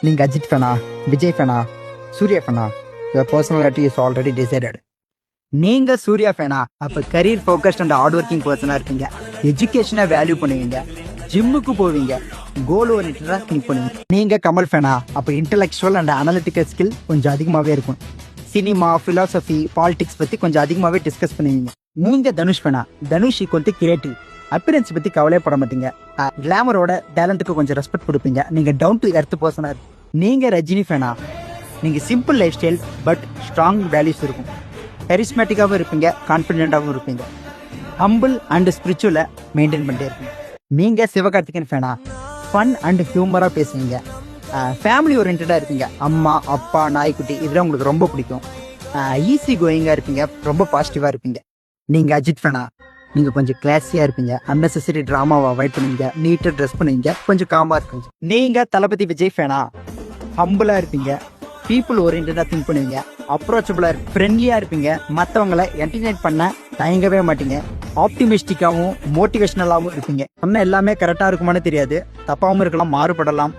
நீங்கள் அஜித் ஃபேனா, விஜய் ஃபேனா, சூர்யா ஃபேனா? Your personality is already decided. நீங்கள் சூர்யா ஃபேனா, அப்போ career focused and hard working பர்சனாக இருப்பீங்க. எஜுகேஷனை வேல்யூ பண்ணுவீங்க, ஜிம்முக்கு போவீங்க, கோல் ஓரியன்டாக திங்க் பண்ணுவீங்க. நீங்கள் கமல் ஃபேனா, அப்போ இன்டெலெக்சுவல் அண்ட் அனலிட்டிக்கல் ஸ்கில் கொஞ்சம் அதிகமாகவே இருக்கும். சினிமா, ஃபிலாசபி, பாலிடிக்ஸ் பற்றி கொஞ்சம் அதிகமாகவே டிஸ்கஸ் பண்ணுவீங்க. நீங்கள் தனுஷ் ஃபேனா, Dhanush equal to creative, appearance பற்றி கவலைப்பட மாட்டீங்க. கிளாமரோட டேலண்ட்டுக்கு கொஞ்சம் ரெஸ்பெக்ட் கொடுப்பீங்க. நீங்கள் டவுன் டு எர்த் பர்சனாக இருக்கும். நீங்கள் ரஜினி ஃபேனா, நீங்கள் simple life style but strong values இருக்கும். கரிஸ்மேட்டிக்காகவும் இருப்பீங்க, கான்ஃபிடென்ட்டாகவும் இருப்பீங்க. ஹம்பிள் அண்ட் ஸ்பிரிச்சுவலை மெயின்டைன் பண்ணிட்டே இருப்பீங்க. நீங்கள் சிவகார்த்திகேயன் ஃபேனா, ஃபன் அண்ட் ஹியூமராக பேசுவீங்க. ஃபேமிலி ஓரியன்டாக இருப்பீங்க. அம்மா, அப்பா, நாய்க்குட்டி இதெல்லாம் உங்களுக்கு ரொம்ப பிடிக்கும். ஈஸி கோயிங்காக இருப்பீங்க, ரொம்ப பாசிட்டிவாக இருப்பீங்க. நீங்கள் அஜித் ஃபேனா, நீங்கள் கொஞ்சம் கிளாஸியாக இருப்பீங்க, அன்னெசரி ட்ராமாவை அவாய்ட் பண்ணுவீங்க, நீட்டாக ட்ரெஸ் பண்ணுவீங்க, கொஞ்சம் காமாக இருப்பீங்க. நீங்கள் தளபதி விஜய் ஃபேனா, ஹம்பிளாக இருப்பீங்க, பீப்புள் ஓரியன்டாக திங்க் பண்ணுவீங்க, அப்ரோச்சபிளாக இருப்பீங்க, ஃப்ரெண்ட்லியாக இருப்பீங்க, மற்றவங்களை என்டர்டெயின் பண்ண தயங்கவே மாட்டீங்க, ஆப்டிமிஸ்டிக்காகவும் மோட்டிவேஷ்னலாகவும் இருப்பீங்க. சொன்ன எல்லாமே கரெக்டாக இருக்குமான்னு தெரியாது, தப்பாகவும் இருக்கலாம், மாறுபடலாம்.